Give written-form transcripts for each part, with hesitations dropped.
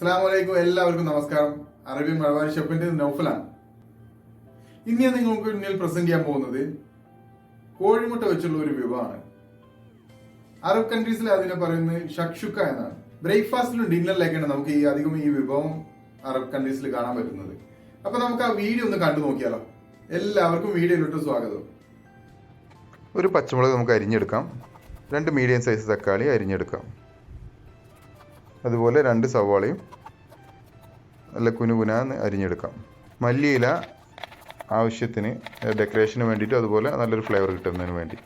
അസ്സലാമു എല്ലാവർക്കും നമസ്കാരം. അറബിയൻ മലബാരി ഷെഫിന്റെ നൗഫലാണ്. ഇന്ന് ഞാൻ നിങ്ങൾക്ക് മുന്നിൽ പ്രസന്റ് ചെയ്യാൻ പോകുന്നത് കോഴിമുട്ട വെച്ചുള്ള ഒരു വിഭവമാണ്. അറബ് കൺട്രീസിൽ അതിനെ പറയുന്നത് ഷക്ഷുക്ക എന്നാണ്. ബ്രേക്ക്ഫാസ്റ്റിലും ഡിന്നറിലേക്കാണ് നമുക്ക് അധികം ഈ വിഭവം അറബ് കൺട്രീസിൽ കാണാൻ പറ്റുന്നത്. അപ്പൊ നമുക്ക് ആ വീഡിയോ ഒന്ന് കണ്ടു നോക്കിയാലോ. എല്ലാവർക്കും വീഡിയോയിലോട്ട് സ്വാഗതം. ഒരു പച്ചമുളക് നമുക്ക് അരിഞ്ഞെടുക്കാം. 2 മീഡിയം സൈസ് തക്കാളി അരിഞ്ഞെടുക്കാം. അതുപോലെ 2 സവാളയും നല്ല കുനുകുനാന്ന് അരിഞ്ഞെടുക്കാം. മല്ലിയില ആവശ്യത്തിന് ഡെക്കറേഷന് വേണ്ടിയിട്ട്, അതുപോലെ നല്ലൊരു ഫ്ലേവർ കിട്ടുന്നതിന് വേണ്ടി.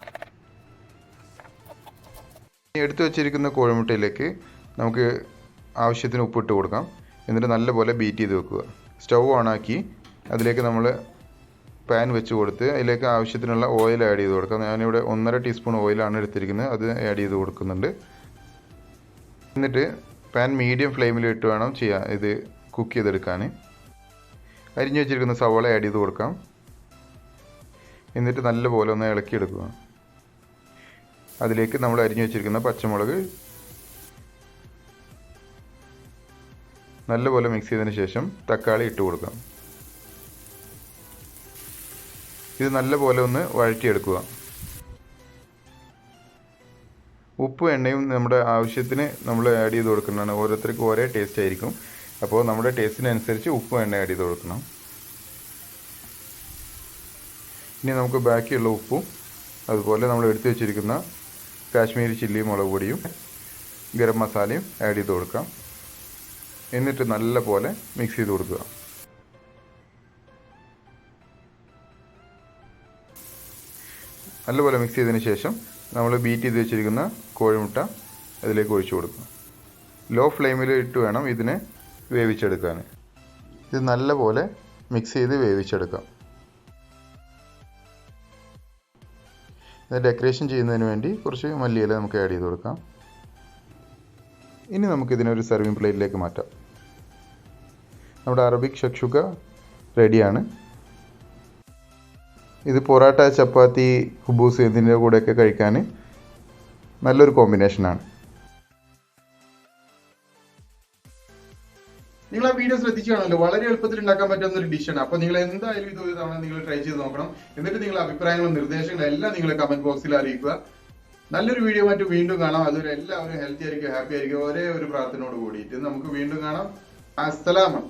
എടുത്തു വച്ചിരിക്കുന്ന കോഴിമുട്ടയിലേക്ക് നമുക്ക് ആവശ്യത്തിന് ഉപ്പിട്ട് കൊടുക്കാം. എന്നിട്ട് നല്ലപോലെ ബീറ്റ് ചെയ്ത് വെക്കുക. സ്റ്റൗ ഓണാക്കി അതിലേക്ക് നമ്മൾ പാൻ വെച്ച് കൊടുത്ത് അതിലേക്ക് ആവശ്യത്തിനുള്ള ഓയിൽ ആഡ് ചെയ്ത് കൊടുക്കാം. ഞാനിവിടെ 1.5 ടീസ്പൂൺ ഓയിലാണ് എടുത്തിരിക്കുന്നത്, അത് ആഡ് ചെയ്ത് കൊടുക്കുന്നുണ്ട്. എന്നിട്ട് പാൻ മീഡിയം ഫ്ലെയിമിൽ ഇട്ട് വേണം ഇത് കുക്ക് ചെയ്തെടുക്കാൻ. അരിഞ്ഞു വെച്ചിരിക്കുന്ന സവാള ആഡ് ചെയ്ത് കൊടുക്കാം. എന്നിട്ട് നല്ലപോലെ ഒന്ന് ഇളക്കിയെടുക്കുക. അതിലേക്ക് നമ്മൾ അരിഞ്ഞു വെച്ചിരിക്കുന്ന പച്ചമുളക് നല്ലപോലെ മിക്സ് ചെയ്തതിന് ശേഷം തക്കാളി ഇട്ട് കൊടുക്കാം. ഇത് നല്ലപോലെ ഒന്ന് വഴറ്റിയെടുക്കുക. ഉപ്പും എണ്ണയും നമ്മുടെ ആവശ്യത്തിന് നമ്മൾ ആഡ് ചെയ്ത് കൊടുക്കുന്നതാണ്. ഓരോരുത്തർക്കും ഒരേ ടേസ്റ്റ് ആയിരിക്കും. അപ്പോൾ നമ്മുടെ ടേസ്റ്റിനനുസരിച്ച് ഉപ്പും എണ്ണ ആഡ് ചെയ്ത് കൊടുക്കണം. ഇനി നമുക്ക് ബാക്കിയുള്ള ഉപ്പും അതുപോലെ നമ്മൾ എടുത്തു വെച്ചിരിക്കുന്ന കാശ്മീരി ചില്ലി മുളക് പൊടിയും ഗരം മസാലയും ആഡ് ചെയ്ത് കൊടുക്കാം. എന്നിട്ട് നല്ലപോലെ മിക്സ് ചെയ്ത് കൊടുക്കുക. നല്ലപോലെ മിക്സ് ചെയ്തതിന് ശേഷം നമ്മൾ ബീറ്റ് ചെയ്ത് വെച്ചിരിക്കുന്ന കോഴിമുട്ട അതിലേക്ക് ഒഴിച്ചു കൊടുക്കുക. ലോ ഫ്ലെയിമിൽ ഇട്ട് വേണം ഇതിനെ വേവിച്ചെടുക്കാൻ. ഇത് നല്ലപോലെ മിക്സ് ചെയ്ത് വേവിച്ചെടുക്കാം. ഇത് ഡെക്കറേഷൻ ചെയ്യുന്നതിന് വേണ്ടി കുറച്ച് മല്ലിയില നമുക്ക് ആഡ് ചെയ്ത് കൊടുക്കാം. ഇനി നമുക്കിതിനൊരു സെർവിങ് പ്ലേറ്റിലേക്ക് മാറ്റാം. നമ്മുടെ അറബിക് ഷക്ഷുക്ക റെഡിയാണ്. ഇത് പൊറാട്ട, ചപ്പാത്തി, ഹുബൂസ് ഇതിൻ്റെ കൂടെയൊക്കെ കഴിക്കാൻ നല്ലൊരു കോമ്പിനേഷനാണ്. നിങ്ങൾ ആ വീഡിയോ ശ്രദ്ധിച്ചാണല്ലോ, വളരെ എളുപ്പത്തിൽ ഉണ്ടാക്കാൻ പറ്റുന്ന ഒരു ഡിഷാണ്. അപ്പൊ നിങ്ങൾ എന്തായാലും ഇത് ഒരു തവണ നിങ്ങൾ ട്രൈ ചെയ്ത് നോക്കണം. എന്നിട്ട് നിങ്ങളുടെ അഭിപ്രായങ്ങളും നിർദ്ദേശങ്ങളും എല്ലാം നിങ്ങൾ കമന്റ് ബോക്സിൽ അറിയിക്കുക. നല്ലൊരു വീഡിയോ ആയിട്ട് വീണ്ടും കാണാം. അതുവരെ എല്ലാവരും ഹെൽത്തി ആയിരിക്കും, ഹാപ്പി ആയിരിക്കും. ഒരേ ഒരു പ്രാർത്ഥനയോട് കൂടിയിട്ട് നമുക്ക് വീണ്ടും കാണാം. അസ്സലാമു